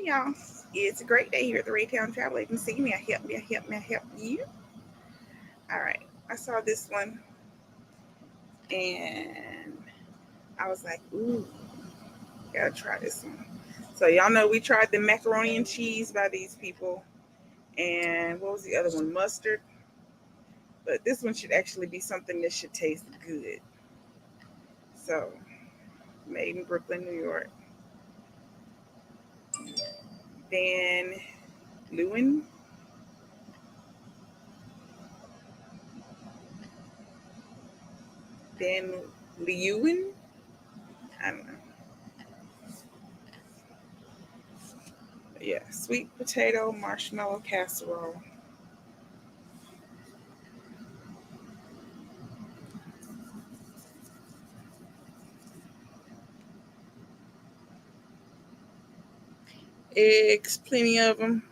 y'all. It's a great day here at the Raytown Travel Agency. May I help? May I help? May I help you? All right. I saw this one and I was like, ooh, gotta try this one. So y'all know we tried the macaroni and cheese by these people, and what was the other one? Mustard. But this one should actually be something that should taste good. So, made in Brooklyn, New York. Van Leeuwen. Van Leeuwen. I don't know. But yeah, sweet potato marshmallow casserole. Eggs, plenty of them.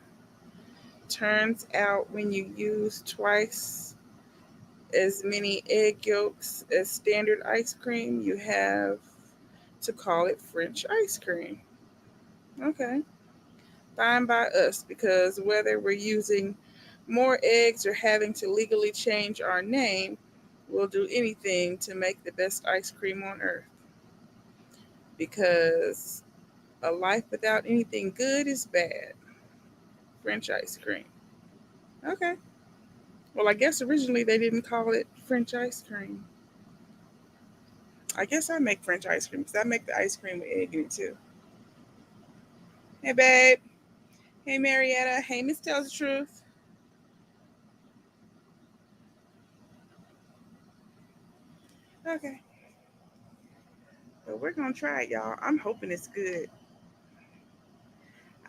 Turns out when you use twice as many egg yolks as standard ice cream, you have to call it French ice cream. Okay, fine by us, because whether we're using more eggs or having to legally change our name, we'll do anything to make the best ice cream on earth. Because a life without anything good is bad. French ice cream. Okay. Well, I guess originally they didn't call it French ice cream. I guess I make French ice cream because I make the ice cream with egg in it too. Hey, babe. Hey, Marietta. Hey, Miss Tells the Truth. Okay. But we're going to try it, y'all. I'm hoping it's good.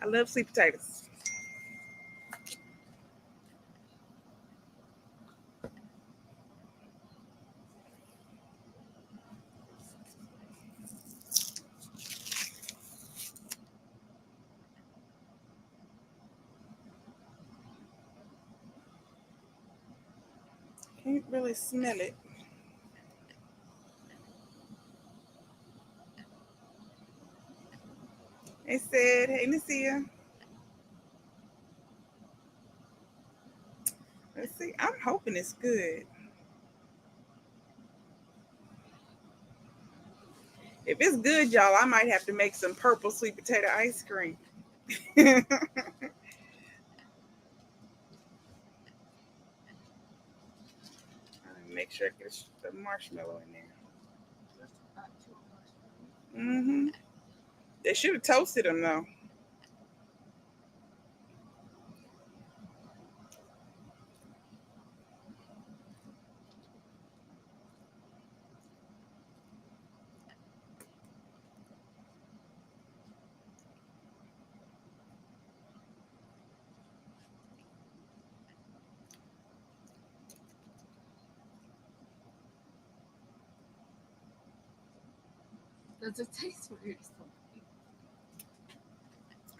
I love sweet potatoes. Can't really smell it. Hey, said, hey, Nasia. Let's see. I'm hoping it's good. If it's good, y'all, I might have to make some purple sweet potato ice cream. Make sure I get the marshmallow in there. Mm-hmm. They should have toasted them though.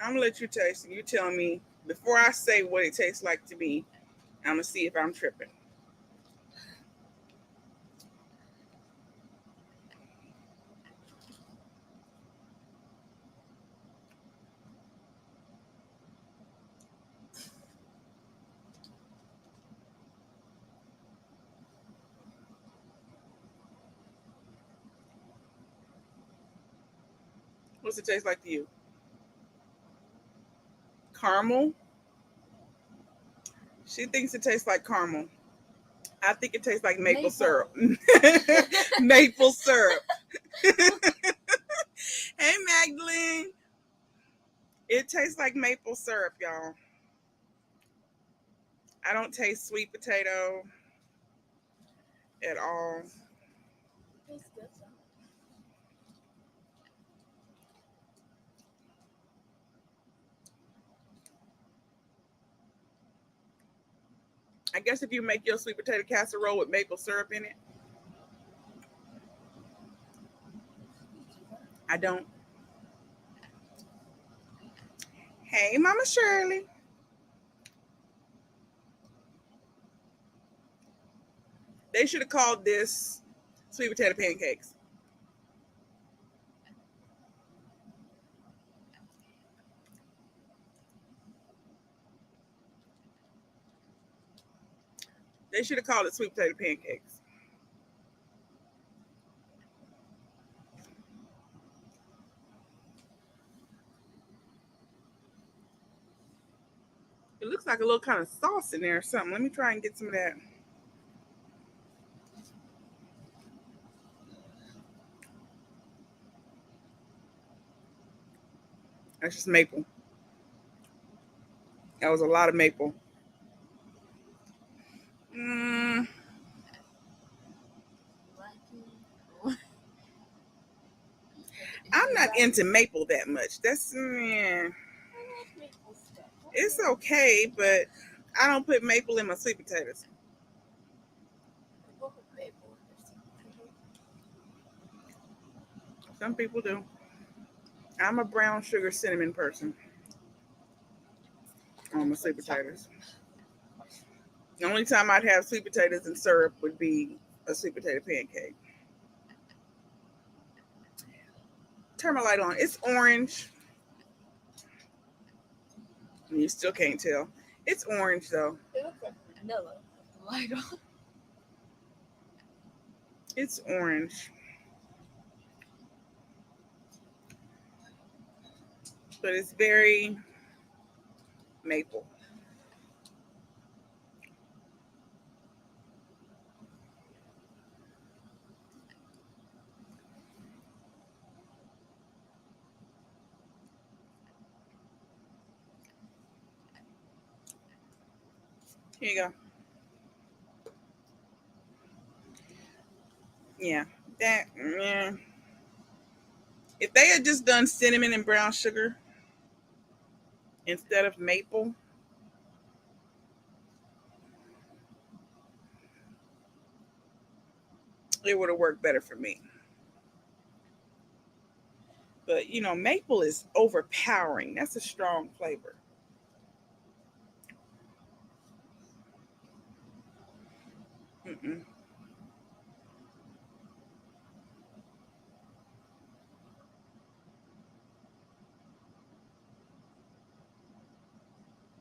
I'm gonna let you taste it. You tell me before I say what it tastes like to me. I'm gonna see if I'm tripping. What's it taste like to you? Caramel. She thinks it tastes like caramel. I think it tastes like maple syrup. Maple syrup. Hey, Magdalene. It tastes like maple syrup, y'all. I don't taste sweet potato at all. I guess if you make your sweet potato casserole with maple syrup in it, I don't. Hey, Mama Shirley. They should have called this sweet potato pancakes. They should have called it sweet potato pancakes. It looks like a little kind of sauce in there or something. Let me try and get some of that. That's just maple. That was a lot of maple. Mm, I'm not into maple that much. It's okay, but I don't put maple in my sweet potatoes. Some people do. I'm a brown sugar cinnamon person on my sweet potatoes. The only time I'd have sweet potatoes and syrup would be a sweet potato pancake. Turn my light on. It's orange. You still can't tell. It's orange though. It looks like vanilla with the light on. It's orange, but it's very maple. Here you go. Yeah, that. Yeah. If they had just done cinnamon and brown sugar instead of maple, it would have worked better for me. But maple is overpowering. That's a strong flavor. Mm-mm.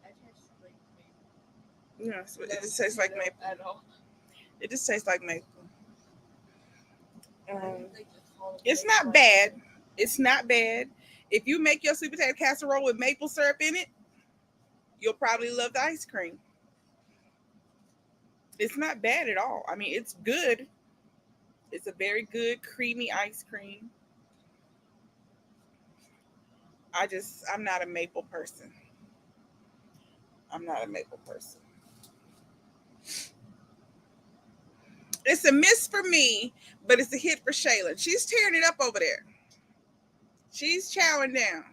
I tastes like maple. Yeah, it just tastes like maple. At all. It just tastes like maple. I Um, think they call it it's maple not ice bad. cream. It's not bad. If you make your sweet potato casserole with maple syrup in it, you'll probably love the ice cream. It's not bad at all. I mean, it's good. It's a very good creamy ice cream. I'm not a maple person. I'm not a maple person. It's a miss for me, but it's a hit for Shayla. She's tearing it up over there. She's chowing down.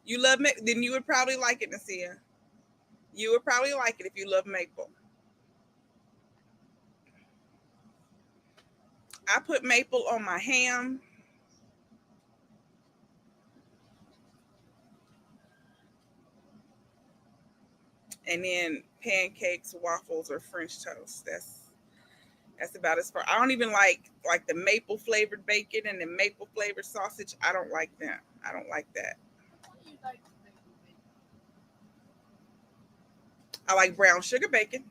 You love maple, then you would probably like it, Nasia. You would probably like it if you love maple. I put maple on my ham and then pancakes, waffles, or French toast. That's about as far. I don't even like the maple flavored bacon and the maple flavored sausage. I don't like them. I don't like that. What do you like maple bacon? I like brown sugar bacon.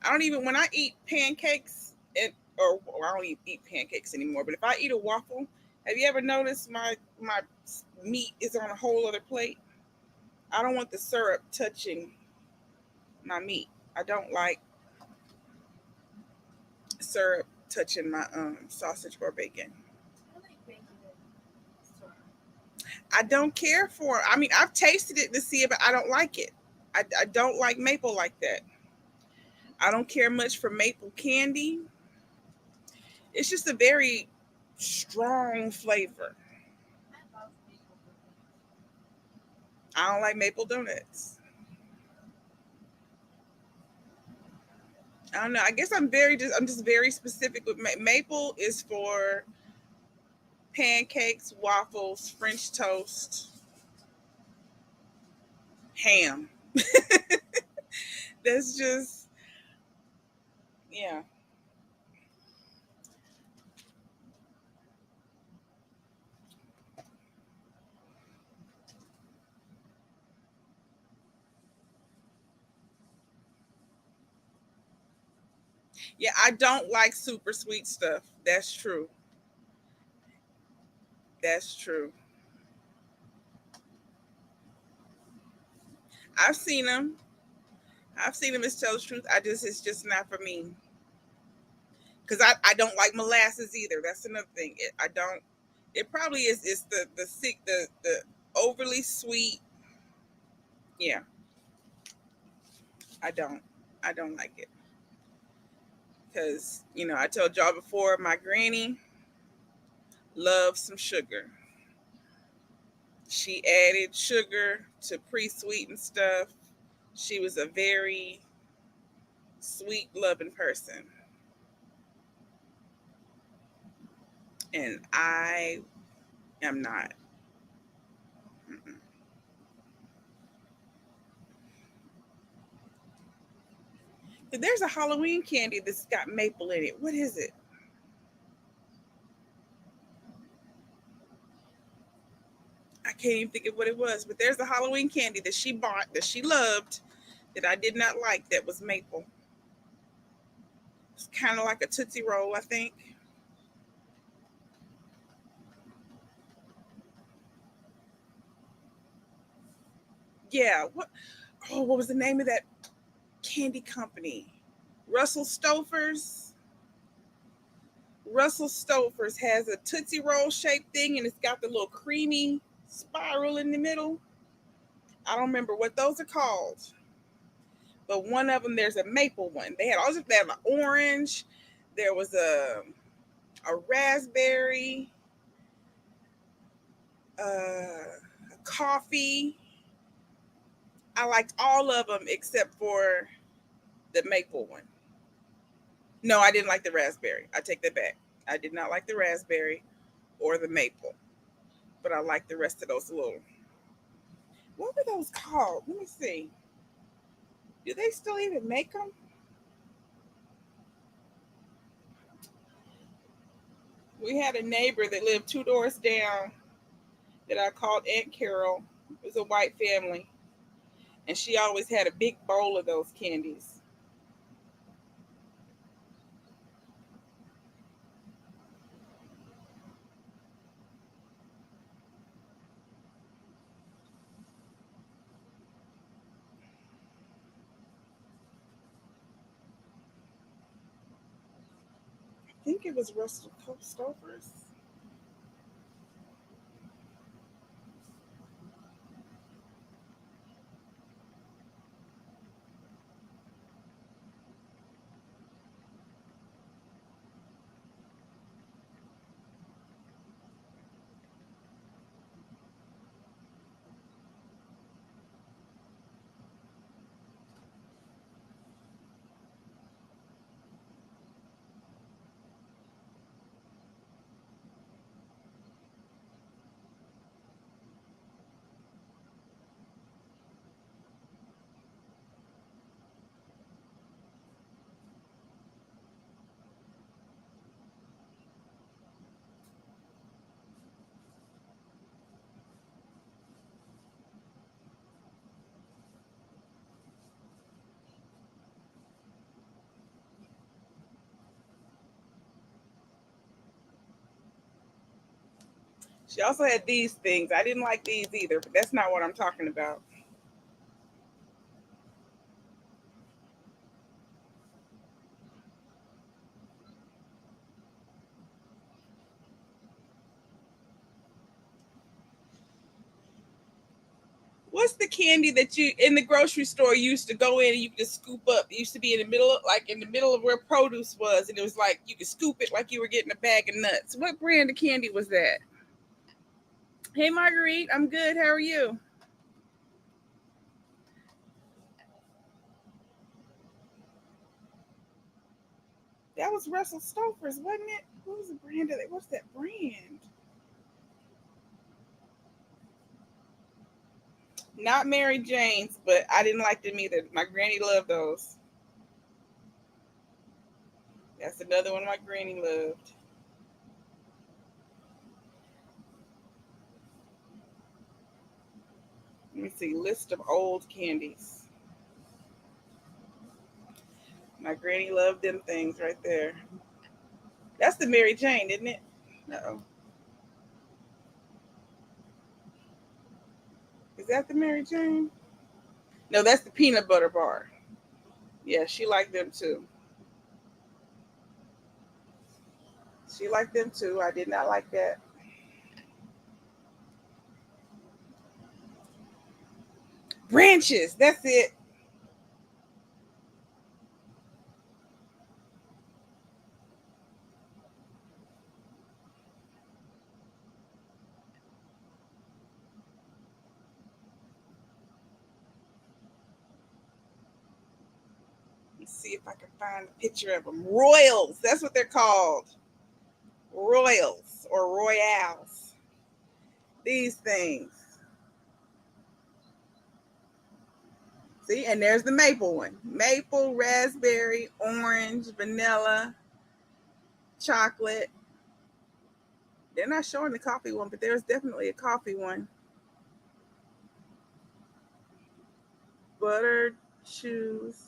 I don't even when I eat pancakes or I don't even eat pancakes anymore. But if I eat a waffle, have you ever noticed my meat is on a whole other plate? I don't want the syrup touching my meat. I don't like syrup touching my sausage or bacon. I like bacon and syrup. I don't care for. I mean, I've tasted it to see it, but I don't like it. I don't like maple like that. I don't care much for maple candy. It's just a very strong flavor. I love maple bacon. I don't like maple donuts. I don't know. I guess I'm just very specific with maple is for pancakes, waffles, French toast, ham. That's just yeah. Yeah, I don't like super sweet stuff. That's true. That's true. I've seen them. I've seen them. As tell the truth, it's just not for me. Because I don't like molasses either. That's another thing. I don't. It probably is. It's the sick the overly sweet. Yeah, I don't. I don't like it because I told y'all before. My granny loves some sugar. She added sugar to pre-sweetened stuff. She was a very sweet, loving person, and I am not. Mm-mm. There's a Halloween candy that's got maple in it. What is it? I can't even think of what it was, but there's a Halloween candy that she bought that she loved that I did not like that was maple. It's kind of like a Tootsie Roll, I think. Yeah. What? Oh, what was the name of that candy company? Russell Stouffer's. Russell Stouffer's has a Tootsie Roll shaped thing, and it's got the little creamy spiral in the middle. I don't remember what those are called, but one of them there's a maple one. They have an orange. There was a raspberry, a coffee. I liked all of them except for the maple one. No, I didn't like the raspberry. I take that back. I did not like the raspberry or the maple, but I liked the rest of those little. What were those called? Let me see. Do they still even make them? We had a neighbor that lived two doors down that I called Aunt Carol. It was a white family, and she always had a big bowl of those candies. I think it was Russell Stover's. She also had these things. I didn't like these either, but that's not what I'm talking about. What's the candy that you in the grocery store you used to go in and you could just scoop up? It used to be in the middle of like in the middle of where produce was, and it was like you could scoop it like you were getting a bag of nuts. What brand of candy was that? Hey Marguerite, I'm good. How are you? That was Russell Stover's, wasn't it? What was the brand of it? What's that brand? Not Mary Jane's, but I didn't like them either. My granny loved those. That's another one my granny loved. Let me see. List of old candies. My granny loved them things right there. That's the Mary Jane, isn't it? No. Is that the Mary Jane? No, that's the peanut butter bar. Yeah, she liked them too. She liked them too. I did not like that. Branches. That's it. Let's see if I can find a picture of them. Royals. That's what they're called. Royals or Royales. These things. See, and there's the maple one. Maple, raspberry, orange, vanilla, chocolate. They're not showing the coffee one, but there's definitely a coffee one. Butter, chews.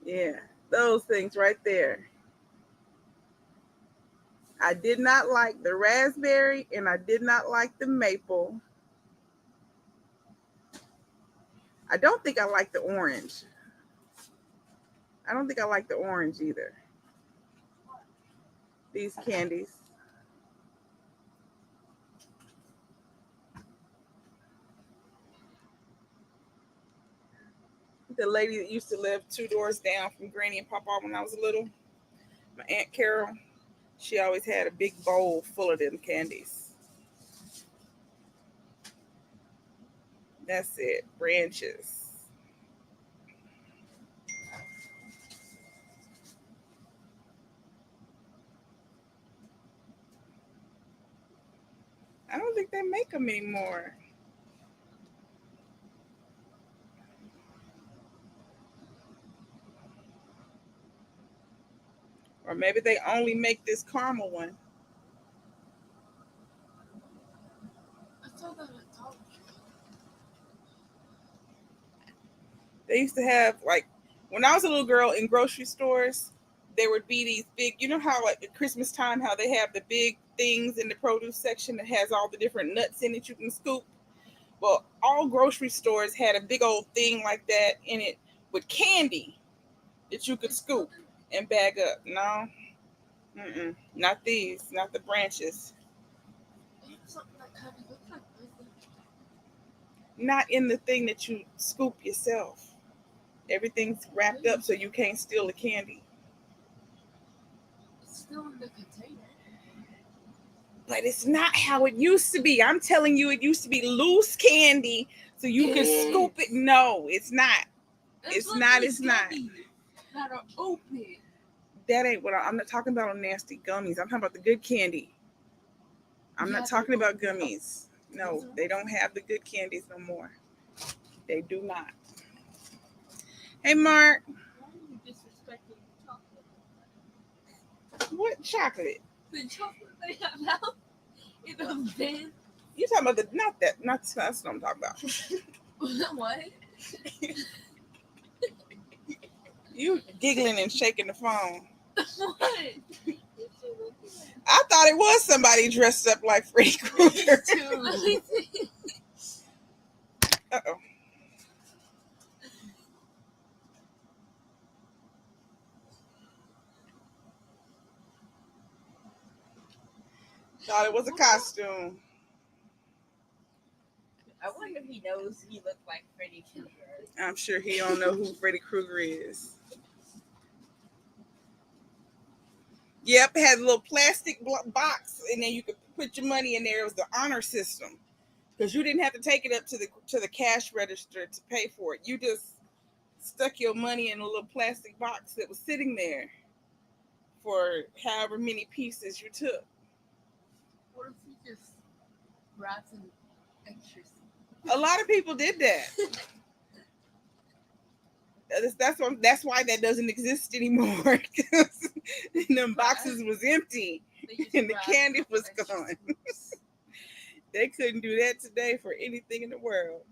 Yeah, those things right there. I did not like the raspberry and I did not like the maple. I don't think I like the orange. I don't think I like the orange either. These candies. The lady that used to live 2 doors down from Granny and Papa when I was little, my Aunt Carol, she always had a big bowl full of them candies. That's it. Branches. I don't think they make them anymore. Or maybe they only make this caramel one. I saw that at Dollar They used to have like when I was a little girl in grocery stores, there would be these big, you know how like at Christmas time how they have the big things in the produce section that has all the different nuts in it you can scoop. Well, all grocery stores had a big old thing like that in it with candy that you could scoop and bag up. No, not these, not the branches. They have something that kind of looks like this. Not in the thing that you scoop yourself. Everything's wrapped up so you can't steal the candy. It's still in the container. But it's not how it used to be. I'm telling you, it used to be loose candy so you could scoop it. No, it's not. It's not. It's not. That are open. That ain't what I'm not talking about on nasty gummies. I'm talking about the good candy. I'm not talking about gummies. No, they don't have the good candies no more. They do not. Hey, Mark. Why are you disrespecting the chocolate? What chocolate? The chocolate they have now in the bin. You talking about the not that? Not that's what I'm talking about. What? You giggling and shaking the phone. What? I thought it was somebody dressed up like Freddy Krueger. Uh-oh. Thought it was a costume. I wonder if he knows he looked like Freddy Krueger. I'm sure he don't know who Freddy Krueger is. Yep, it had a little plastic box, and then you could put your money in there. It was the honor system because you didn't have to take it up to the cash register to pay for it. You just stuck your money in a little plastic box that was sitting there for however many pieces you took. What if he just grabs an extra seat? A lot of people did that. That's why that doesn't exist anymore. Because them boxes was empty and the candy was gone. They couldn't do that today for anything in the world.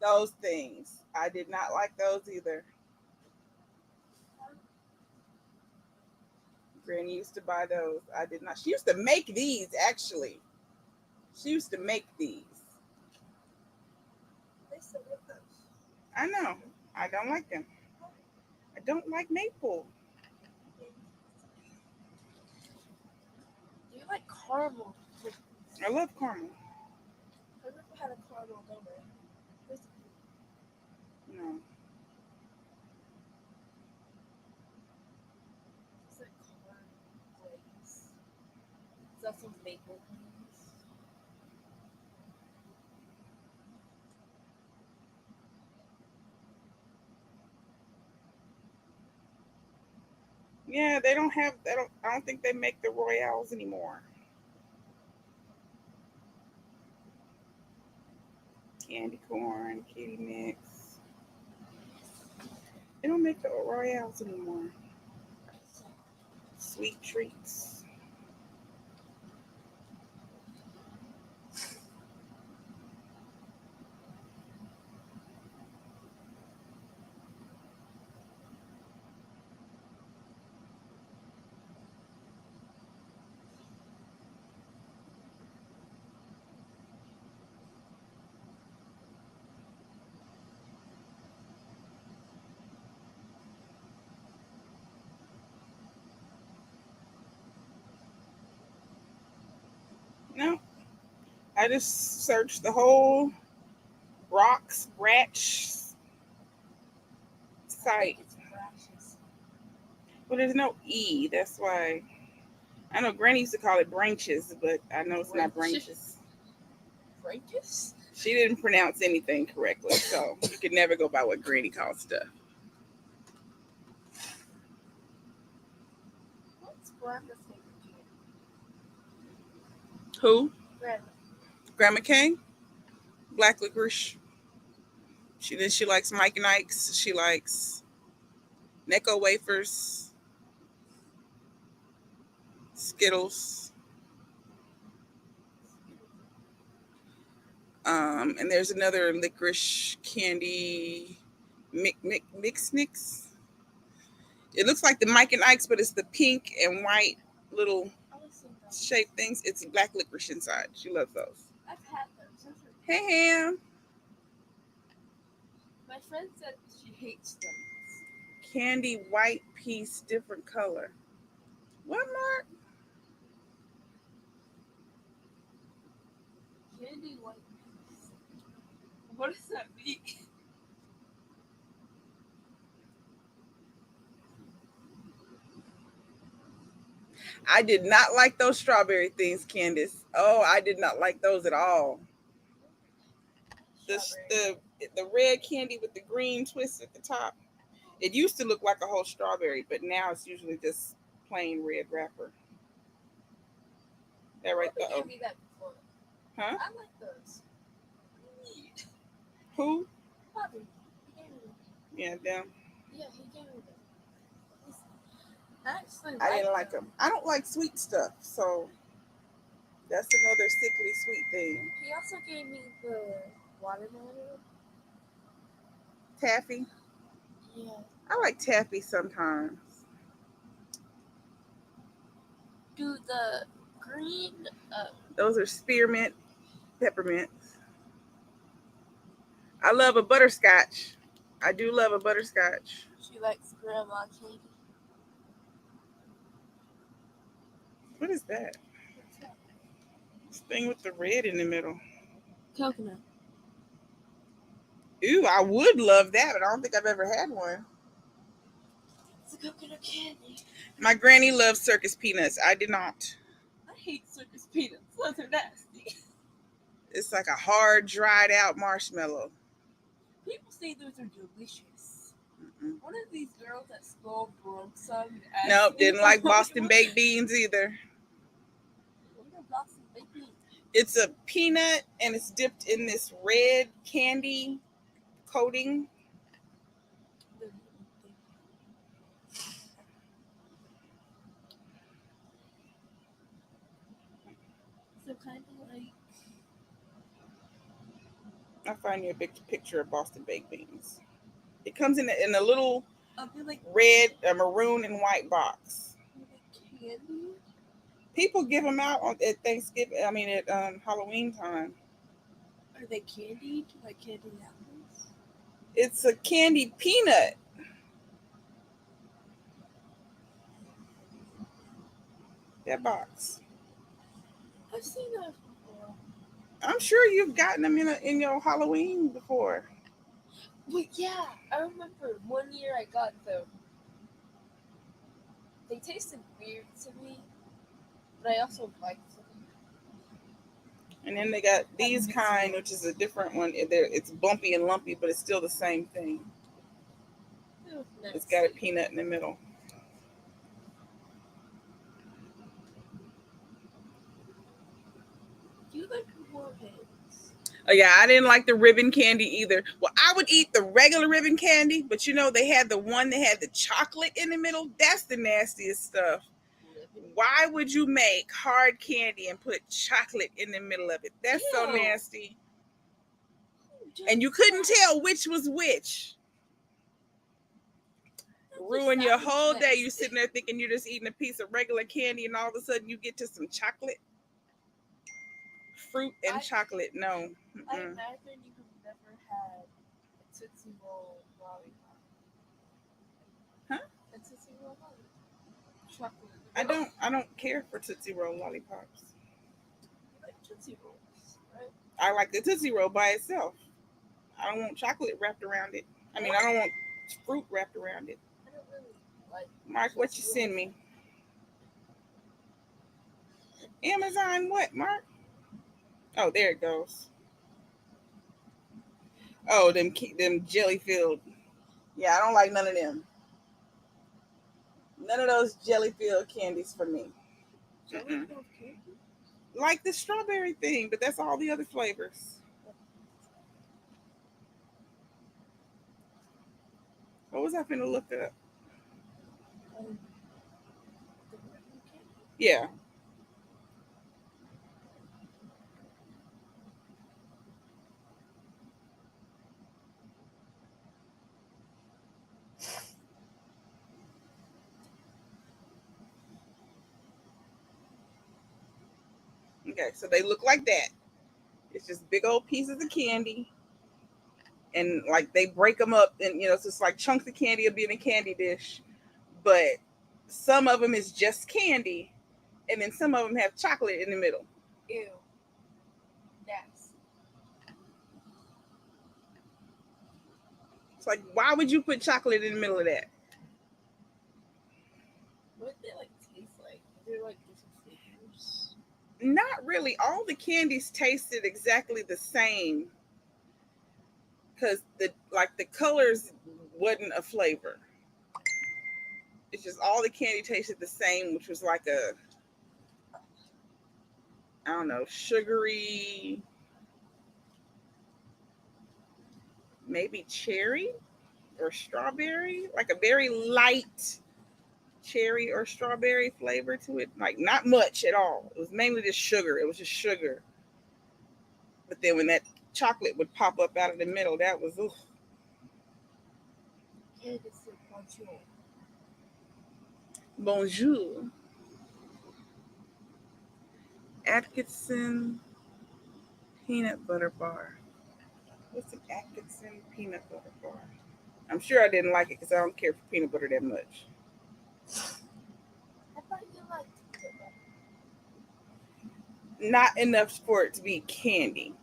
Those things. I did not like those either. Granny used to buy those. I did not. She used to make these actually. She used to make these. They still get those. I know. I don't like them. I don't like maple. Do you like caramel? I love caramel. I've never had a caramel donut. It's No. like caramel glaze. It's also maple glaze. Yeah, they don't have. They don't. I don't think they make the Royales anymore. Candy corn, kitty mix. They don't make the Royales anymore. Sweet treats. No, I just searched the whole rocks ratch I think site. it's rashes. Well, there's no E. That's why. I know Granny used to call it branches, but I know it's not branches. Branches? She didn't pronounce anything correctly, so you could never go by what Granny called stuff. What's Grandma's favorite candy? Who? Grandma. Grandma K? Black licorice. She likes Mike and Ike's. She likes Necco wafers, Skittles. And there's another licorice candy, Mix Nix. It looks like the Mike and Ike's, but it's the pink and white little I always seen those. shaped things. It's black licorice inside. She loves those. I've had those. Those are Hey, Ham. My friend said she hates them. Candy white piece, different color. What, Mark? Candy white piece. What does that mean? I did not like those strawberry things, Candace. Oh, I did not like those at all. The Strawberry. the red candy with the green twist at the top. It used to look like a whole strawberry, but now it's usually just plain red wrapper. That right Bobby there. Oh, gave me that before. huh? I like those. What do you need? Who? Bobby. He gave me them. Yeah, them. Yeah, he gave me them. I actually I like didn't like them. them. I don't like sweet stuff, so that's another sickly sweet thing. He also gave me the watermelon. Taffy. Yeah. I like taffy sometimes. Do the green Those are spearmint peppermints. I love a butterscotch. I do love a butterscotch. she likes grandma candy. What is that? What's that? This thing with the red in the middle. Coconut. Ooh, I would love that, but I don't think I've ever had one. It's a coconut candy. My granny loves circus peanuts. I did not. I hate circus peanuts. Those are nasty. It's like a hard, dried out marshmallow. People say those are delicious. Mm-mm. One of these girls at school broke some and Nope, asked me if didn't I like wanted Boston one. baked beans either. What are Boston baked beans? It's a peanut and it's dipped in this red candy coating. So kind of like I'll find you a big picture of Boston baked beans. It comes in a little Are they like red, maroon, and white box. candy? People give them out at Thanksgiving. I mean, at Halloween time. Are they candied like candy apples? It's a candy peanut. That box. I've seen those before. I'm sure you've gotten them in your Halloween before. But yeah, I remember one year I got them. They tasted weird to me, but I also liked them. And then they got these kind, which is a different one. It's bumpy and lumpy, but it's still the same thing. It's got a peanut in the middle. Do you like warheads? Oh yeah, I didn't like the ribbon candy either. Well, I would eat the regular ribbon candy, but they had the one that had the chocolate in the middle. That's the nastiest stuff. Why would you make hard candy and put chocolate in the middle of it? That's so nasty. And you couldn't tell which was which. Ruin your whole day. You sitting there thinking you're just eating a piece of regular candy, and all of a sudden you get to some chocolate, fruit, and chocolate. No. I imagine you have never had a Tootsie Roll lollipop. Huh? A Tootsie Roll lollipop. Chocolate. I don't care for Tootsie Roll lollipops. You like Tootsie Rolls, right? I like the Tootsie Roll by itself. I don't want chocolate wrapped around it. I mean, I don't want fruit wrapped around it. I don't really like. Mark, what you send me? Amazon what, Mark? Oh, there it goes. Oh, them jelly filled. Yeah, I don't like none of them. None of those jelly filled candies for me. Jelly filled candy? Like the strawberry thing, but that's all the other flavors. What was I finna look up? Yeah. Okay, so they look like that. It's just big old pieces of candy, and like they break them up, and it's just like chunks of candy will be in a candy dish, but some of them is just candy, and then some of them have chocolate in the middle. Ew. Nasty. It's like, why would you put chocolate in the middle of that? What do they like taste like? They're like different flavors. Not really. All the candies tasted exactly the same because the colors wasn't a flavor. It's just all the candy tasted the same, which was like a, I don't know, sugary, maybe cherry or strawberry, like a very light cherry or strawberry flavor to it. Like not much at all. It was mainly just sugar. It was just sugar. But then when that chocolate would pop up out of the middle, that was ooh. Bonjour. Atkinson peanut butter bar. What's an Atkinson peanut butter bar? I'm sure I didn't like it because I don't care for peanut butter that much. I thought you liked peanut butter. Not enough for it to be candy.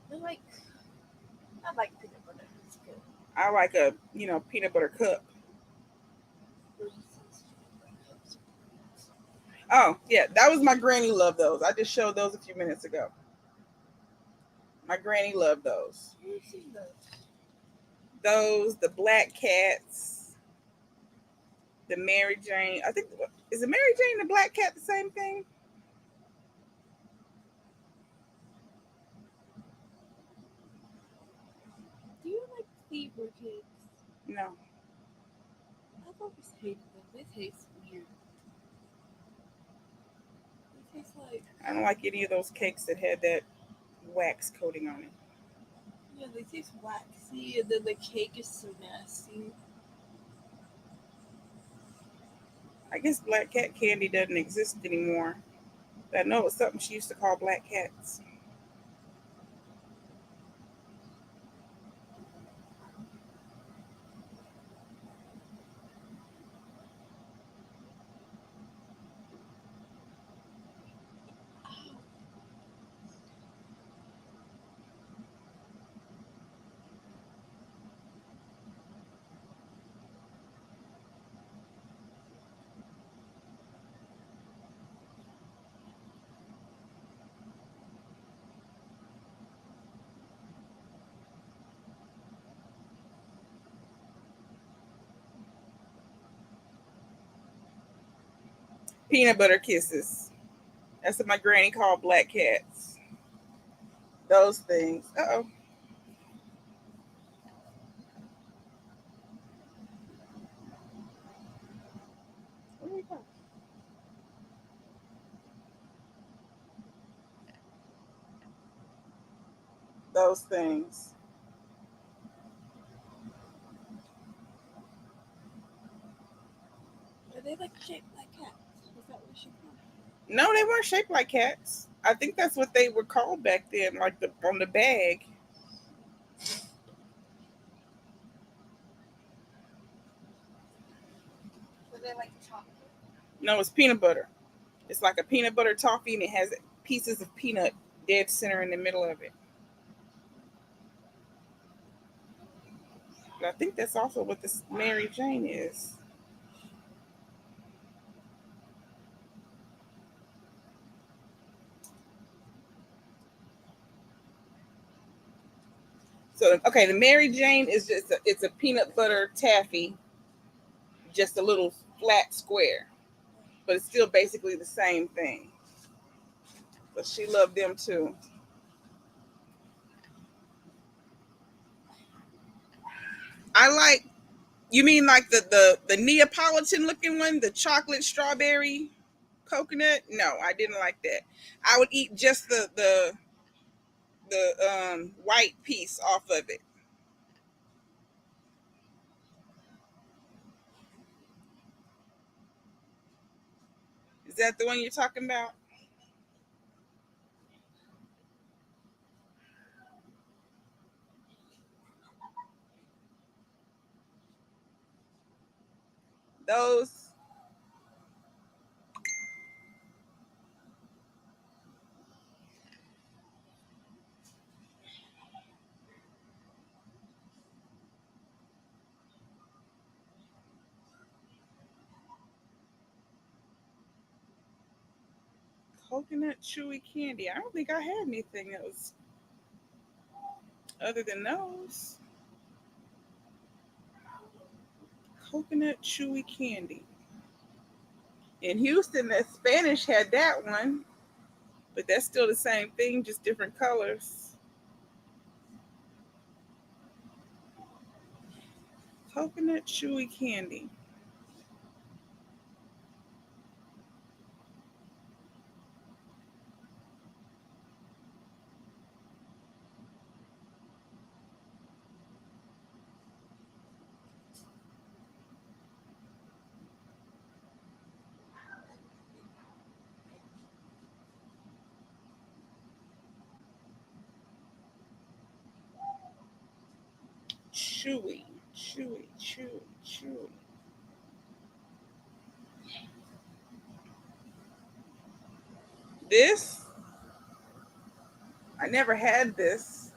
I like peanut butter. It's good. I like a peanut butter cup. Oh yeah, that was my granny loved those. I just showed those a few minutes ago. My granny loved those. Those, the Black Cats, the Mary Jane. I think is the Mary Jane and the Black Cat the same thing? Do you like Cleaver cakes? No. I've always hated them. They taste weird. They taste like, I don't like any of those cakes that had that wax coating on it. yeah, they taste waxy, and then the cake is so nasty. I guess black cat candy doesn't exist anymore. I know it's something she used to call black cats. Peanut butter kisses. That's what my granny called black cats. Those things. Uh oh. Where did it go? Those things. Are they like shaped like cats? Is that what she called? No, they weren't shaped like cats. I think that's what they were called back then, like the on the bag. Are they like chocolate? No, it's peanut butter. It's like a peanut butter toffee, and it has pieces of peanut dead center in the middle of it. But I think that's also what this Mary Jane is. So okay, the Mary Jane is just it's a peanut butter taffy, just a little flat square, but it's still basically the same thing. But she loved them too. I like. You mean like the Neapolitan looking one, the chocolate strawberry coconut? No, I didn't like that. I would eat just the white piece off of it. Is that the one you're talking about? Those coconut chewy candy. I don't think I had anything that was other than those. Coconut chewy candy. In Houston, that Spanish had that one, but that's still the same thing, just different colors. Coconut chewy candy. Chewy, chewy, chewy, chewy. This, I never had this,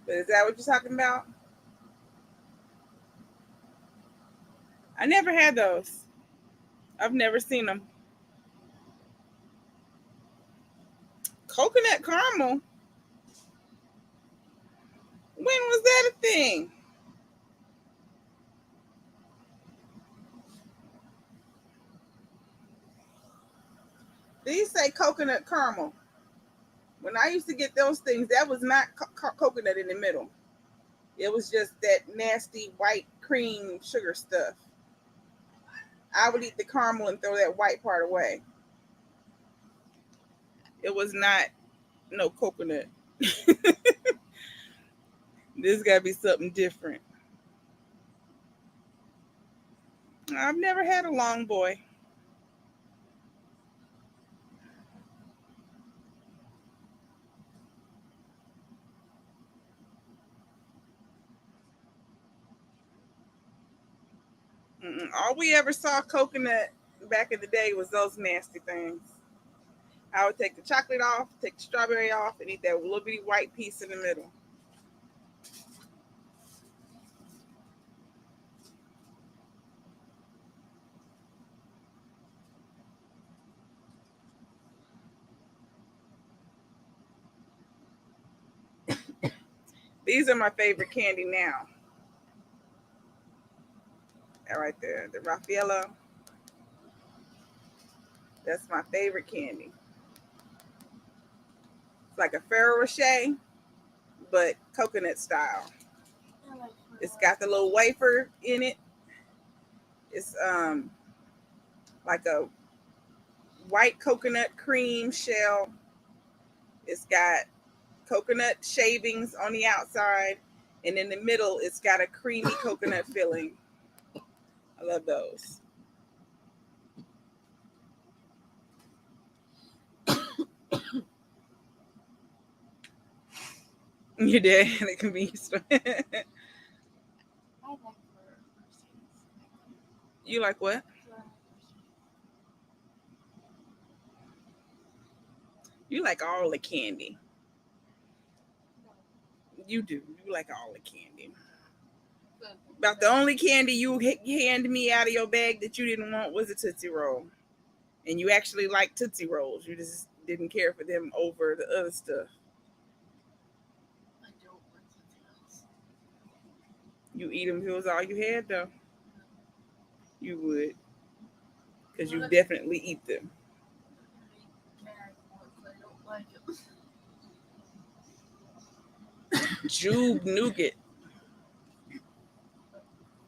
but is that what you're talking about? I never had those. I've never seen them. Coconut caramel. When was that a thing? These say coconut caramel. When I used to get those things, that was not coconut in the middle. It was just that nasty white cream sugar stuff. I would eat the caramel and throw that white part away. It was not no coconut. This got to be something different. I've never had a long boy. Mm-mm. All we ever saw coconut back in the day was those nasty things. I would take the chocolate off, take the strawberry off, and eat that little bitty white piece in the middle. These are my favorite candy now. That right there, the Raffaello. That's my favorite candy. It's like a Ferrero Rocher, but coconut style. I like It's Ferrero. got the little wafer in it. It's like a white coconut cream shell. It's got coconut shavings on the outside, and in the middle, it's got a creamy coconut filling. I love those. Your dad it can be used. I like Ferrero Rochers. You like what? Ferrero You like all the candy. No, You do. You like all the candy. but About the only candy you hand me out of your bag that you didn't want was a Tootsie Roll. And you actually like Tootsie Rolls. You just didn't care for them over the other stuff. I don't like something else. You eat them if it was all you had, though. You would. Because you What? definitely eat them. I bag once I don't like it. Jube Nougat.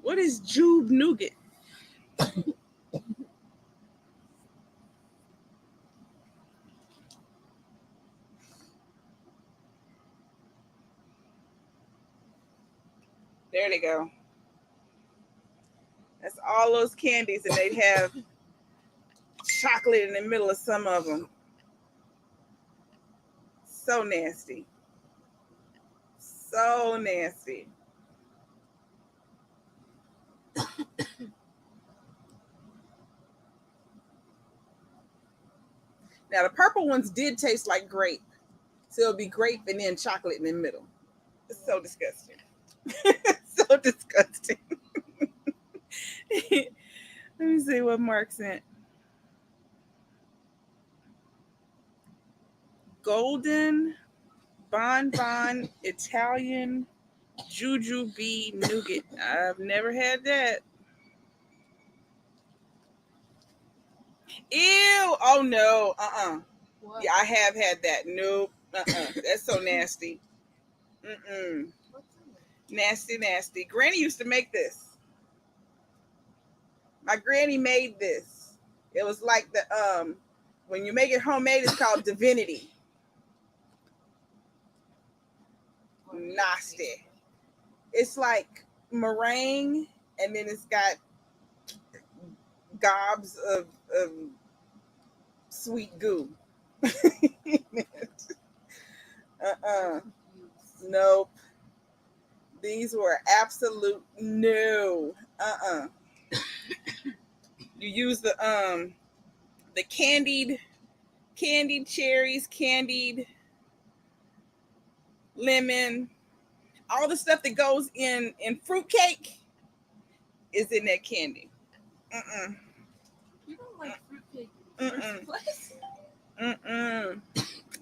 What is Jube Nougat? There they go. That's all those candies, and they'd have chocolate in the middle of some of them. So nasty. So nasty. Now, the purple ones did taste like grape. So it'll be grape and then chocolate in the middle. It's so disgusting. So disgusting. Let me see what Mark sent. Golden Bonbon Italian Jujube Nougat. I've never had that. Ew! Oh no! What? Yeah, I have had that. Nope. That's so nasty. Mm-mm. What's in it? Nasty, nasty. Granny used to make this. My granny made this. It was like the when you make it homemade, it's called divinity. What does it taste Nasty. It's like meringue, and then it's got gobs of sweet goo. like? uh-uh. I'm confused. Nope. These were absolute no. Uh-uh. You use the candied cherries, candied lemon, all the stuff that goes in fruitcake is in that candy. Mm-mm. You don't like fruitcake in the Mm-mm. first place? Mm-mm.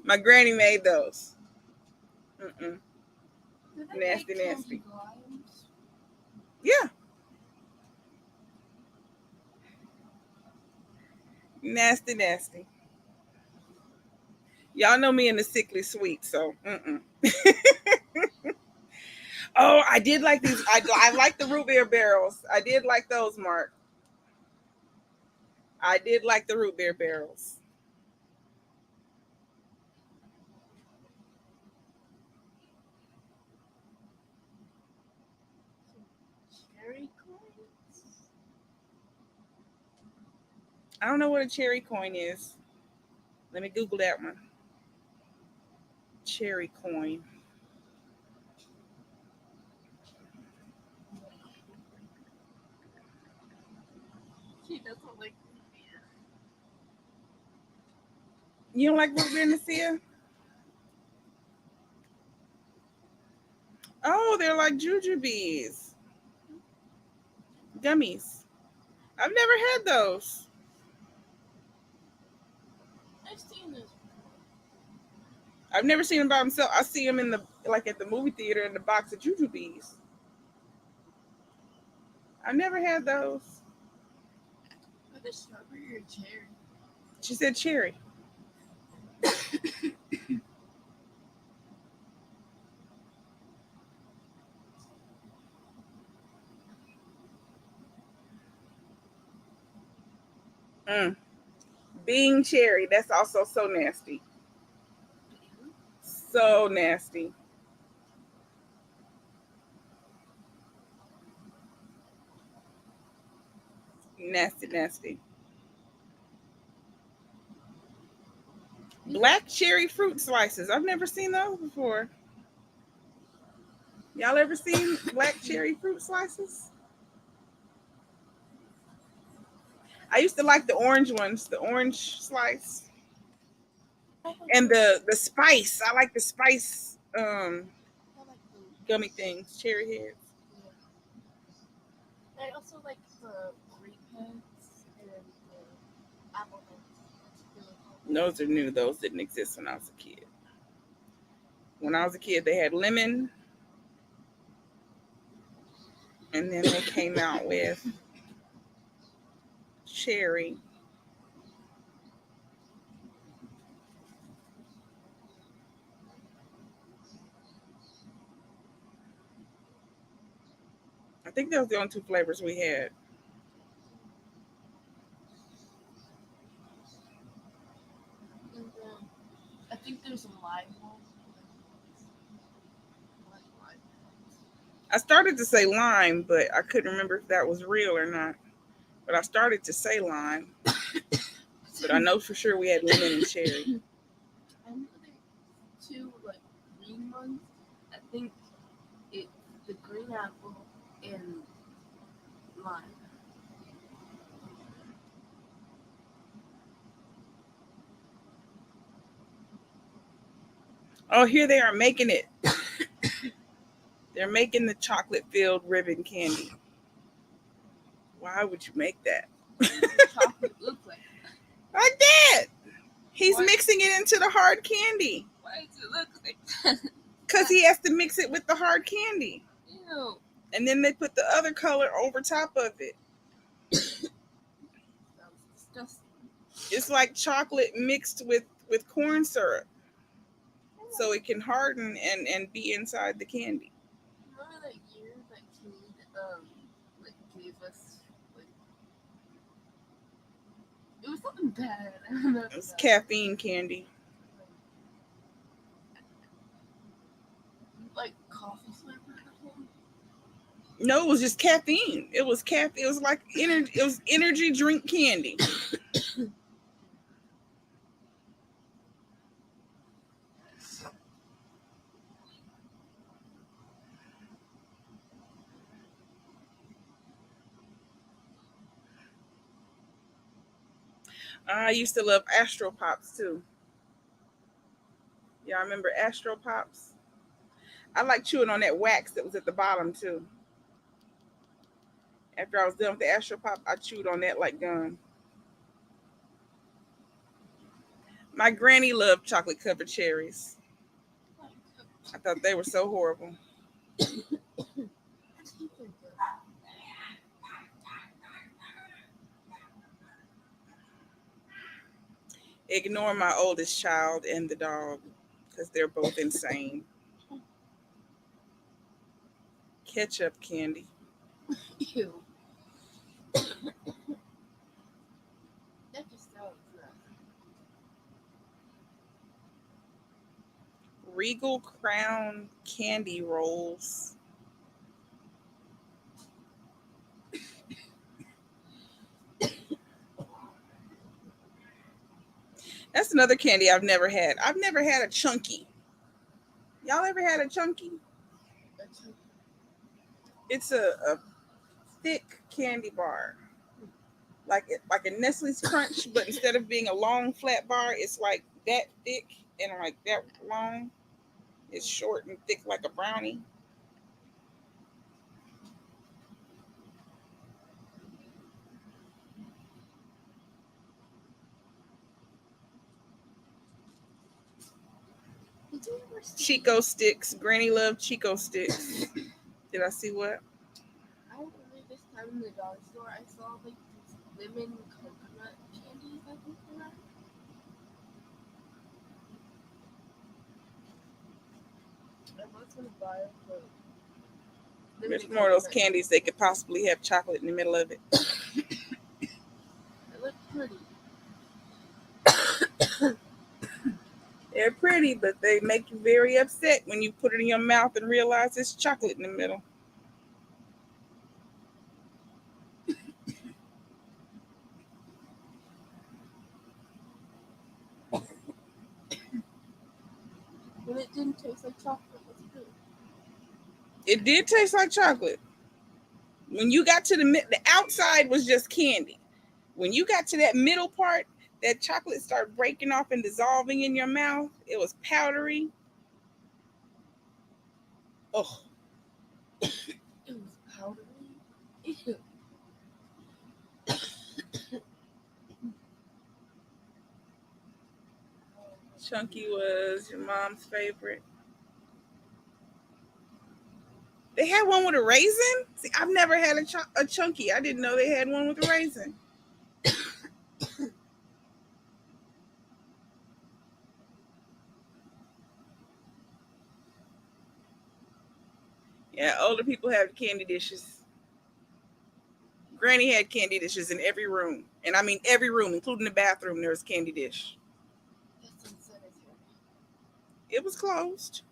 My granny made those. Mm-mm. Do they Nasty, make candy nasty. limes? Yeah, nasty, nasty. Y'all know me in the sickly sweet, so mm-mm. Oh, I did like these. I like the root beer barrels. I did like those, Mark. I did like the root beer barrels. I don't know what a cherry coin is. Let me Google that one. Cherry coin. She doesn't like beer. You don't like root beer, Nasia? Oh, they're like jujubes. Gummies. I've never had those. I've seen this. I've never seen them by themselves. I see them in the like at the movie theater in the box of jujubes. I've never had those. Are they strawberry or cherry? She said cherry. Mm. Being cherry. That's also so nasty. So nasty. Nasty, nasty. Black cherry fruit slices. I've never seen those before. Y'all ever seen black cherry fruit slices? I used to like the orange ones, the orange slice, and the spice. I like the spice I like the gummy things, cherry heads. yeah. I also like the grape heads and the apple heads. Really cool. Those are new. Those didn't exist when I was a kid. When I was a kid, they had lemon, and then they came out with cherry. I think that was the only two flavors we had. And then I think there's a lime one. Like lime. I started to say lime, but I couldn't remember if that was real or not. But I started to say lime, but I know for sure we had lemon and cherry. I know there's two like green ones. I think it's the green apple and lime. Oh, here they are making it. They're making the chocolate filled ribbon candy. Why would you make that? Chocolate look like that. Like that. He's Why? mixing it into the hard candy. Why does it look like that? Because he has to mix it with the hard candy. Ew. And then they put the other color over top of it. That was disgusting. It's like chocolate mixed with corn syrup. So it can harden and be inside the candy. Remember that year that kid like gave us like it was something bad. I remember It's that. caffeine candy. Like coffee flavor or something. No, it was just caffeine. It was caffeine. It was like energy. It was energy drink candy. I used to love Astro Pops too. Y'all remember Astro Pops? I like chewing on that wax that was at the bottom too. After I was done with the Astro Pop, I chewed on that like gum. My granny loved chocolate covered cherries. Like I thought they were so horrible. I think they're good. Ignore my oldest child and the dog because they're both insane. Ketchup candy. Ew. That just sounds gross. Regal Crown candy rolls. That's another candy I've never had. I've never had a chunky. Y'all ever had a chunky? That's a- It's a thick candy bar, like a Nestle's Crunch, but instead of being a long flat bar, it's like that thick and like that long. It's short and thick like a brownie. Did you ever see? Chico sticks. Granny loved Chico sticks. Did I see what? I remember this time in the dollar store, I saw like these lemon coconut candies. I think they are. I was gonna buy them, but There's lemon more of those coconut. candies they could possibly have chocolate in the middle of it. They look pretty. They're pretty, but they make you very upset when you put it in your mouth and realize there's chocolate in the middle. But it didn't taste like chocolate. It's good. It did taste like chocolate. When you got to the outside was just candy. When you got to that middle part, that chocolate started breaking off and dissolving in your mouth. It was powdery. Oh, It was powdery. Ew. Chunky was your mom's favorite. They had one with a raisin. See, I've never had a chunky. I didn't know they had one with a raisin. Yeah, older people have candy dishes. Granny had candy dishes in every room, and I mean every room, including the bathroom. There was candy dish. That's unsanitary. It was closed,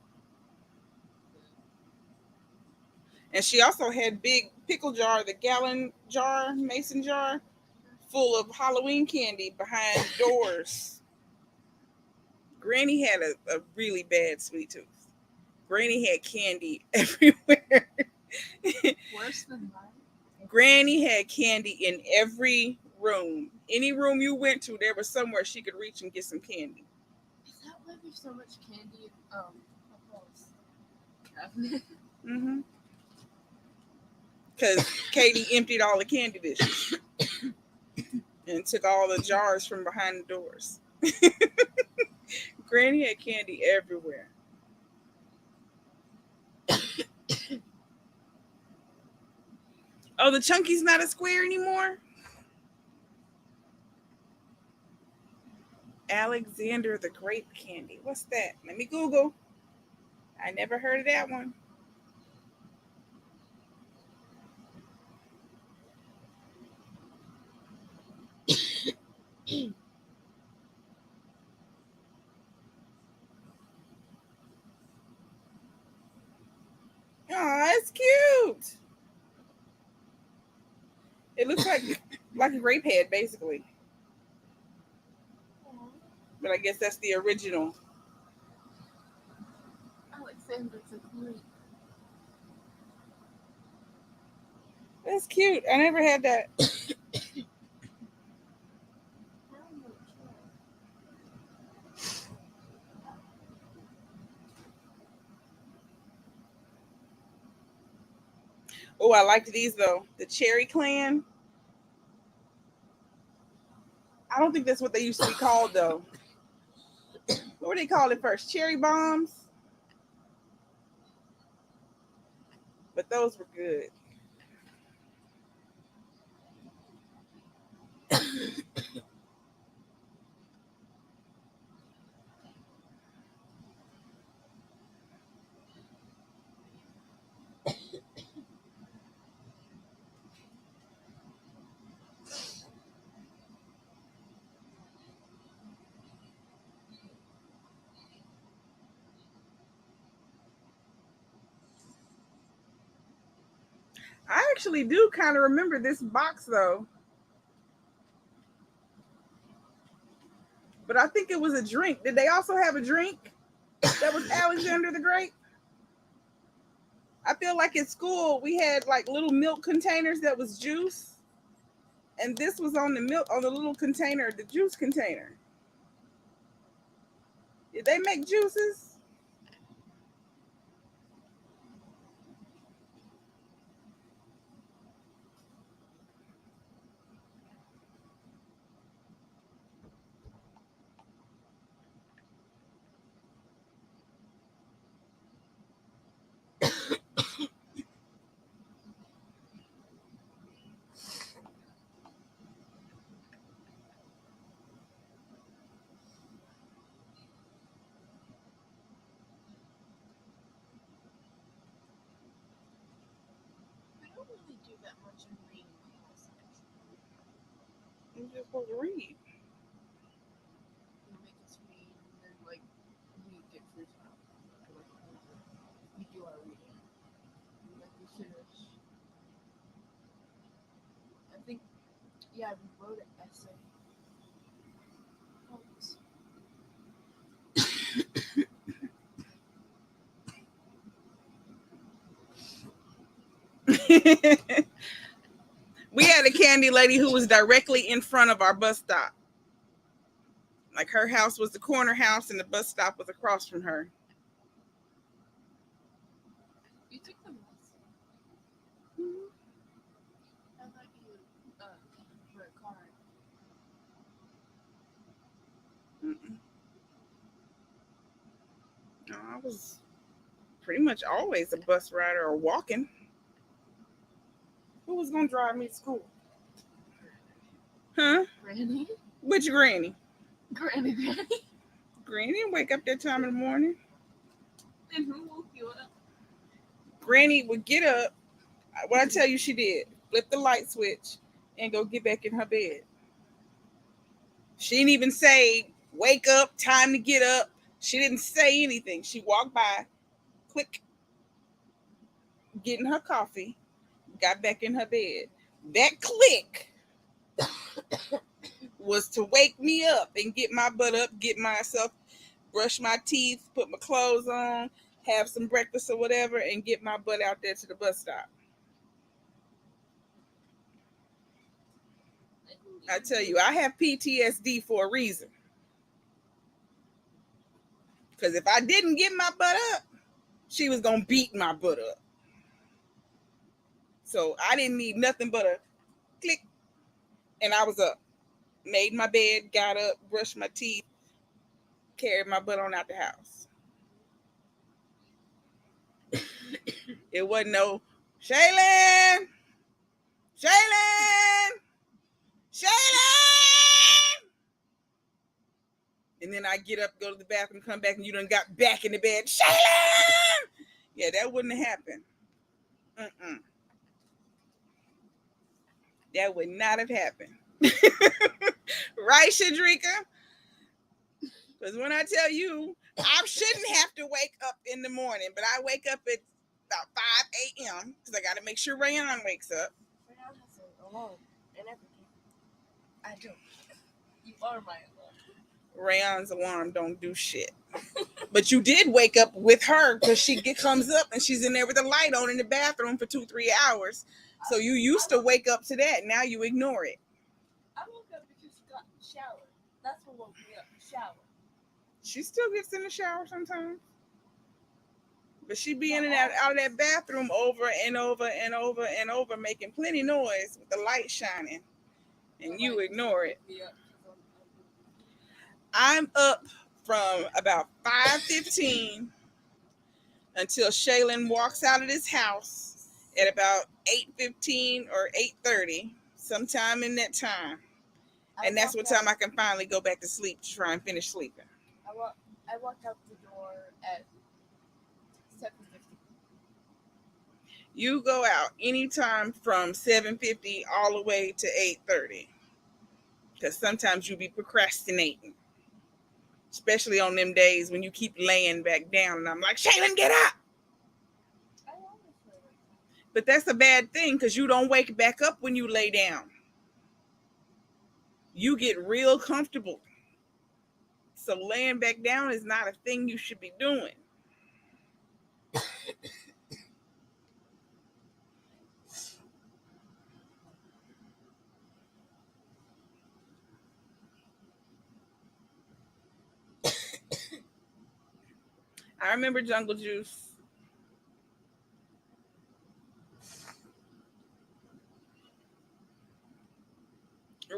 and she also had big pickle jar, the gallon jar, mason jar, full of Halloween candy behind doors. Granny had a really bad sweet tooth. Granny had candy everywhere. Worse than mine. Granny had candy in every room. Any room you went to, there was somewhere she could reach and get some candy. Is that why there's so much candy in Papa's cabinet? Mm-hmm. Because Katie emptied all the candy dishes and took all the jars from behind the doors. Granny had candy everywhere. Oh, the chunky's not a square anymore? Alexander the Grape Candy. What's that? Let me Google. I never heard of that one. Oh, it's cute. It looks like a grape head, basically. Aw, But I guess that's the original. Alexander's a great. That's cute. I never had that. How much? Oh, I liked these though. The Cherry Clan. I don't think that's what they used to be called though. What were they called at first? Cherry bombs. But those were good. I actually do kind of remember this box though. But I think it was a drink. Did they also have a drink that was Alexander the Great? I feel like at school we had like little milk containers that was juice, and this was on the milk on the little container, the juice container. Did they make juices? We don't really do that much in reading class, actually. I'm just supposed to read. They make us read, and then, like, we get free time. Like, we do our reading. And, like, we finish. I think, yeah, we wrote an essay. Once. We had a candy lady who was directly in front of our bus stop. Like her house was the corner house and the bus stop was across from her. You took the bus. I thought you, for a car. Mm-mm. No, I was pretty much always a bus rider or walking. Who was gonna drive me to school? Huh? Granny? Which granny? Granny. Granny didn't wake up that time in the morning. And who woke you up? Granny would get up. What I tell you she did, flip the light switch and go get back in her bed. She didn't even say, wake up, time to get up. She didn't say anything. She walked by, click, getting her coffee, got back in her bed. That click was to wake me up and get my butt up, get myself, brush my teeth, put my clothes on, have some breakfast or whatever, and get my butt out there to the bus stop. I tell you, I have PTSD for a reason. Because if I didn't get my butt up, she was going to beat my butt up. So I didn't need nothing but a click, and I was up. Made my bed, got up, brushed my teeth, carried my butt on out the house. It wasn't no, Shaylin, Shaylin, Shaylin. And then I get up, go to the bathroom, come back, and you done got back in the bed. Shaylin! Yeah, that wouldn't have happened. Mm-mm. That would not have happened. Right, Shadrika? Because when I tell you, I shouldn't have to wake up in the morning, but I wake up at about 5 a.m. because I got to make sure Rayon wakes up. Rayon has an alarm and everything. I don't. You are my alarm. Rayon's alarm don't do shit. But you did wake up with her because comes up and she's in there with the light on in the bathroom for 2-3 hours. So you used to wake up to that. Now you ignore it. I woke up because she got in the shower. That's what woke me up. The shower. She still gets in the shower sometimes. But she be in and out of that bathroom over and over and over and over, making plenty noise with the light shining. And you ignore it. I'm up from about 5:15 until Shaylin walks out of this house at about 8:15 or 8:30, sometime in that time. And that's what time I can finally go back to sleep to try and finish sleeping. I walked out the door at 7:50. You go out anytime from 7:50 all the way to 8:30. Because sometimes you be procrastinating. Especially on them days when you keep laying back down. And I'm like, Shaylin, get up. But that's a bad thing because you don't wake back up when you lay down. You get real comfortable. So laying back down is not a thing you should be doing. I remember Jungle Juice.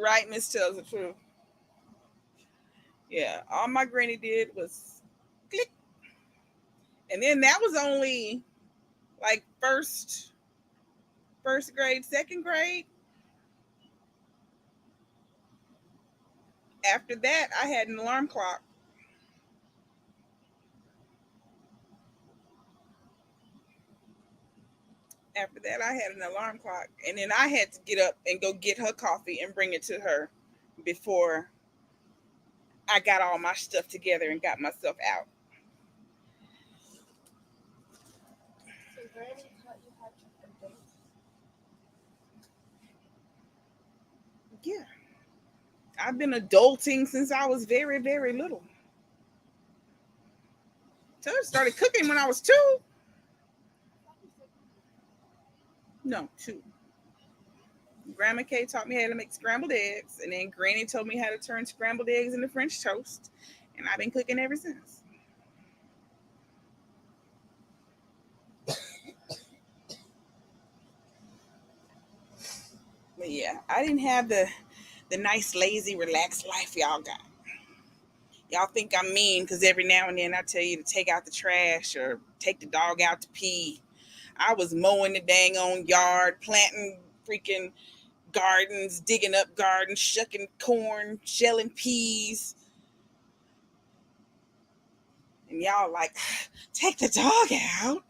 Right, Miss tells the truth. Yeah, all my granny did was click. And then that was only like first grade, second grade. After that, I had an alarm clock. After that, I had an alarm clock. And then I had to get up and go get her coffee and bring it to her before I got all my stuff together and got myself out. So Granny taught you how to adult. Yeah, I've been adulting since I was very, very little. So I started cooking when I was 2. No, 2. Grandma Kay taught me how to make scrambled eggs, and then Granny told me how to turn scrambled eggs into French toast, and I've been cooking ever since. But yeah, I didn't have the nice, lazy, relaxed life y'all got. Y'all think I'm mean because every now and then I tell you to take out the trash or take the dog out to pee. I was mowing the dang on yard, planting freaking gardens, digging up gardens, shucking corn, shelling peas. And y'all like, take the dog out.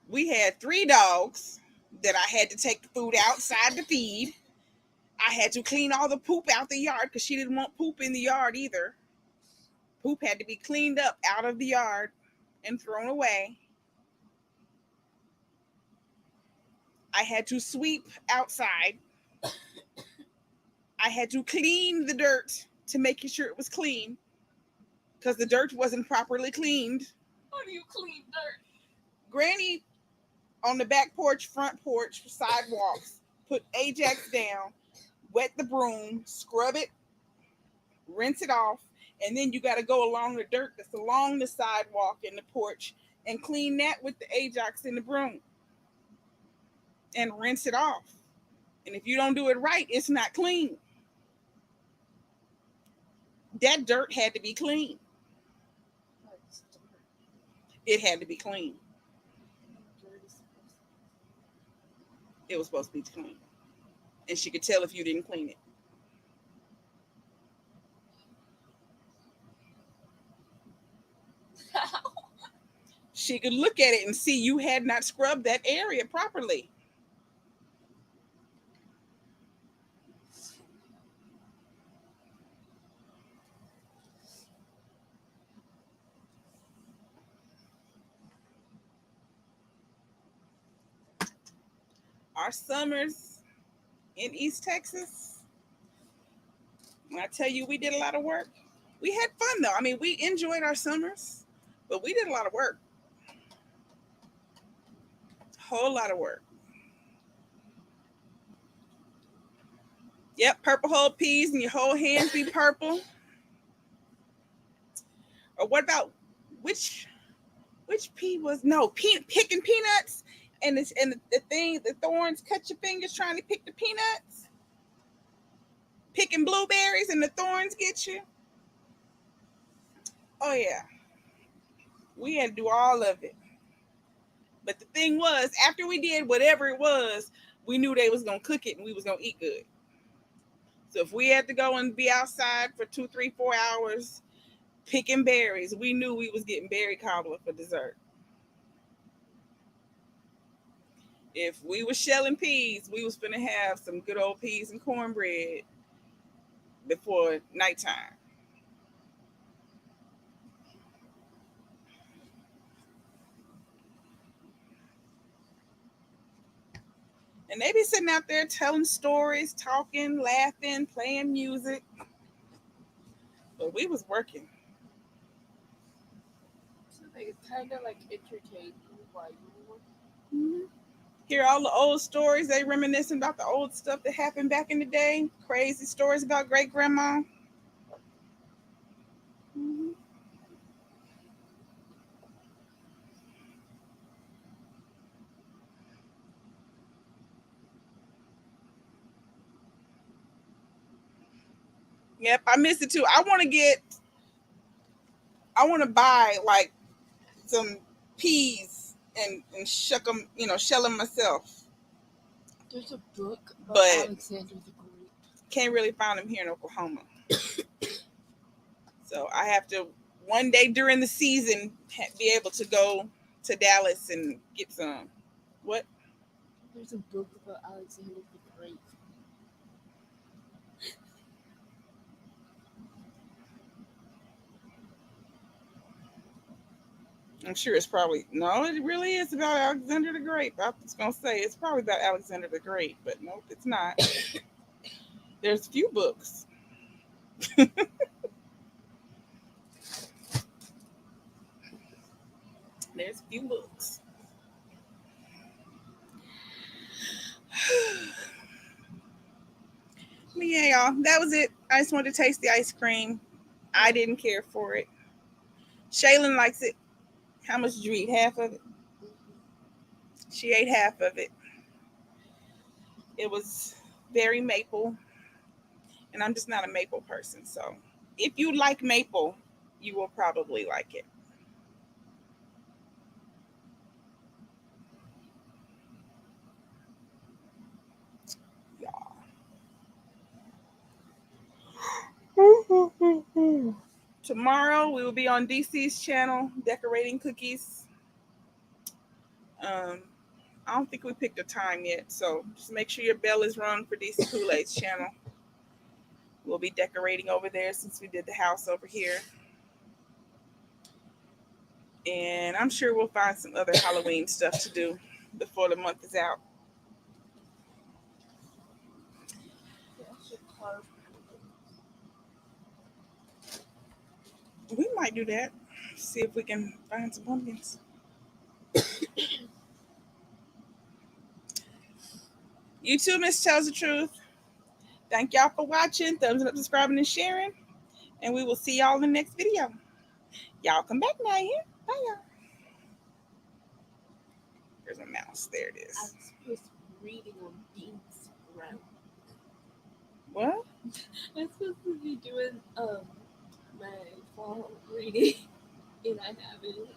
We had 3 dogs that I had to take the food outside to feed. I had to clean all the poop out the yard because she didn't want poop in the yard either. Poop had to be cleaned up out of the yard and thrown away. I had to sweep outside. I had to clean the dirt to make sure it was clean because the dirt wasn't properly cleaned. How do you clean dirt? Granny on the back porch, front porch, sidewalks, put Ajax down, wet the broom, scrub it, rinse it off, and then you got to go along the dirt that's along the sidewalk and the porch and clean that with the Ajax and the broom and rinse it off. And if you don't do it right, it's not clean. That dirt had to be clean. It had to be clean. It was supposed to be clean. And she could tell if you didn't clean it. She could look at it and see you had not scrubbed that area properly. Our summers in East Texas, when I tell you we did a lot of work, we had fun though. I mean, we enjoyed our summers, but we did a lot of work. Whole lot of work. Yep, purple whole peas and your whole hands be purple. Or what about which pea was no picking peanuts and the thing the thorns cut your fingers trying to pick the peanuts. Picking blueberries and the thorns get you. Oh yeah, we had to do all of it. But the thing was, after we did whatever it was, we knew they was gonna cook it and we was gonna eat good. So if we had to go and be outside for 2, 3, 4 hours picking berries, we knew we was getting berry cobbler for dessert. If we was shelling peas, we was gonna have some good old peas and cornbread before nighttime. And they be sitting out there telling stories, talking, laughing, playing music. But we was working. So they kind of like entertain you while you were Mhm. Hear all the old stories. They reminiscing about the old stuff that happened back in the day. Crazy stories about great grandma. Mhm. Yep, I miss it too. I want to buy like some peas and shuck them, shell them myself. There's a book of But Alexander the Great. can't really find them here in Oklahoma. So I have to one day during the season be able to go to Dallas and get some. What? There's a book about Alexander the Great. I'm sure it's probably no. It really is about Alexander the Great. I was gonna say it's probably about Alexander the Great, but nope, it's not. There's a few books. There's a few books. But yeah, y'all, that was it. I just wanted to taste the ice cream. I didn't care for it. Shaylin likes it. How much did you eat? Half of it? She ate half of it. It was very maple, and I'm just not a maple person. So if you like maple, you will probably like it. Yeah. Tomorrow we will be on DC's channel decorating cookies. Um, I don't think we picked a time yet, so just make sure your bell is rung for DC Kool-Aid's channel. We'll be decorating over there since we did the house over here. And I'm sure we'll find some other Halloween stuff to do before the month is out. Yeah, I should carve. We might do that. See if we can find some pumpkins. You too, Miss Tells the Truth. Thank y'all for watching. Thumbs up, subscribing, and sharing. And we will see y'all in the next video. Y'all come back now here. Bye, y'all. There's a mouse. There it I is. was supposed to be reading on Beans Sprout. What? I'm supposed to be doing my fall reading, and I haven't.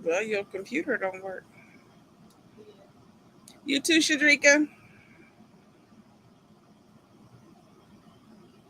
Well, your computer don't work. Yeah. You too, Shadrika.